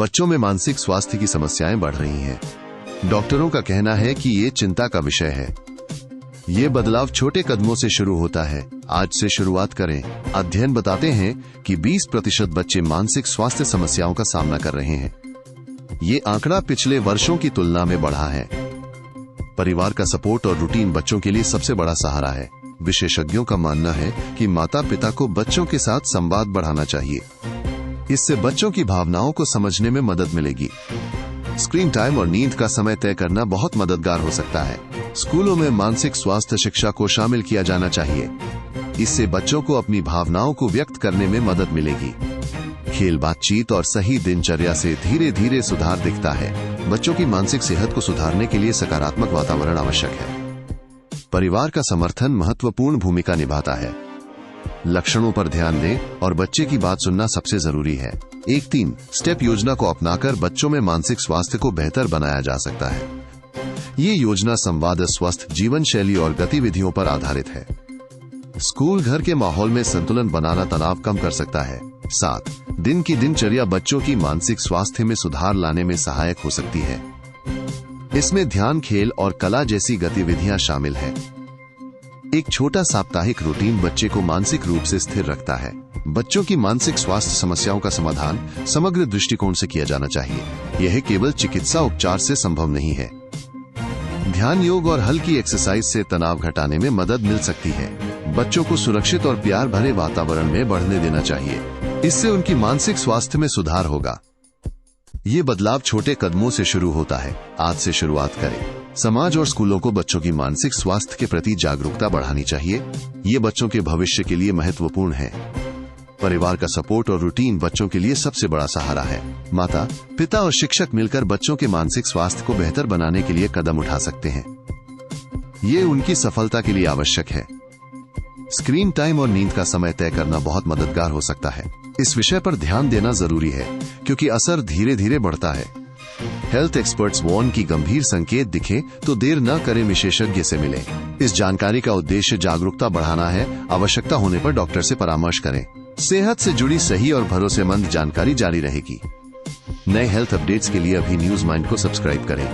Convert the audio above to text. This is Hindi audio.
बच्चों में मानसिक स्वास्थ्य की समस्याएं बढ़ रही हैं। डॉक्टरों का कहना है कि ये चिंता का विषय है। ये बदलाव छोटे कदमों से शुरू होता है। आज से शुरुआत करें। अध्ययन बताते हैं कि 20% बच्चे मानसिक स्वास्थ्य समस्याओं का सामना कर रहे हैं। ये आंकड़ा पिछले वर्षों की तुलना में बढ़ा है। परिवार का सपोर्ट और रूटीन बच्चों के लिए सबसे बड़ा सहारा है। विशेषज्ञों का मानना है कि माता पिता को बच्चों के साथ संवाद बढ़ाना चाहिए। इससे बच्चों की भावनाओं को समझने में मदद मिलेगी। स्क्रीन टाइम और नींद का समय तय करना बहुत मददगार हो सकता है। स्कूलों में मानसिक स्वास्थ्य शिक्षा को शामिल किया जाना चाहिए। इससे बच्चों को अपनी भावनाओं को व्यक्त करने में मदद मिलेगी। खेल, बातचीत और सही दिनचर्या से धीरे धीरे सुधार दिखता है। बच्चों की मानसिक सेहत को सुधारने के लिए सकारात्मक वातावरण आवश्यक है। परिवार का समर्थन महत्वपूर्ण भूमिका निभाता है। लक्षणों पर ध्यान दें और बच्चे की बात सुनना सबसे जरूरी है। 3 स्टेप योजना को अपनाकर बच्चों में मानसिक स्वास्थ्य को बेहतर बनाया जा सकता है। ये योजना संवाद, स्वस्थ जीवन शैली और गतिविधियों पर आधारित है। स्कूल घर के माहौल में संतुलन बनाना तनाव कम कर सकता है। 7 दिन की दिनचर्या बच्चों की मानसिक स्वास्थ्य में सुधार लाने में सहायक हो सकती है। इसमें ध्यान, खेल और कला जैसी गतिविधियां शामिल हैं। एक छोटा साप्ताहिक रूटीन बच्चे को मानसिक रूप से स्थिर रखता है। बच्चों की मानसिक स्वास्थ्य समस्याओं का समाधान समग्र दृष्टिकोण से किया जाना चाहिए। यह केवल चिकित्सा उपचार से संभव नहीं है। ध्यान, योग और हल्की एक्सरसाइज से तनाव घटाने में मदद मिल सकती है। बच्चों को सुरक्षित और प्यार भरे वातावरण में बढ़ने देना चाहिए। इससे उनकी मानसिक स्वास्थ्य में सुधार होगा। ये बदलाव छोटे कदमों से शुरू होता है। आज से शुरुआत करें। समाज और स्कूलों को बच्चों की मानसिक स्वास्थ्य के प्रति जागरूकता बढ़ानी चाहिए। ये बच्चों के भविष्य के लिए महत्वपूर्ण है। परिवार का सपोर्ट और रूटीन बच्चों के लिए सबसे बड़ा सहारा है। माता पिता और शिक्षक मिलकर बच्चों के मानसिक स्वास्थ्य को बेहतर बनाने के लिए कदम उठा सकते हैं। ये उनकी सफलता के लिए आवश्यक है। स्क्रीन टाइम और नींद का समय तय करना बहुत मददगार हो सकता है। इस विषय पर ध्यान देना जरूरी है क्योंकि असर धीरे धीरे बढ़ता है। हेल्थ एक्सपर्ट्स वार्न की गंभीर संकेत दिखे तो देर न करें, विशेषज्ञ से मिलें। इस जानकारी का उद्देश्य जागरूकता बढ़ाना है। आवश्यकता होने पर डॉक्टर से परामर्श करें। सेहत से जुड़ी सही और भरोसेमंद जानकारी जारी रहेगी। नए हेल्थ अपडेट्स के लिए अभी न्यूज माइंड को सब्सक्राइब करें।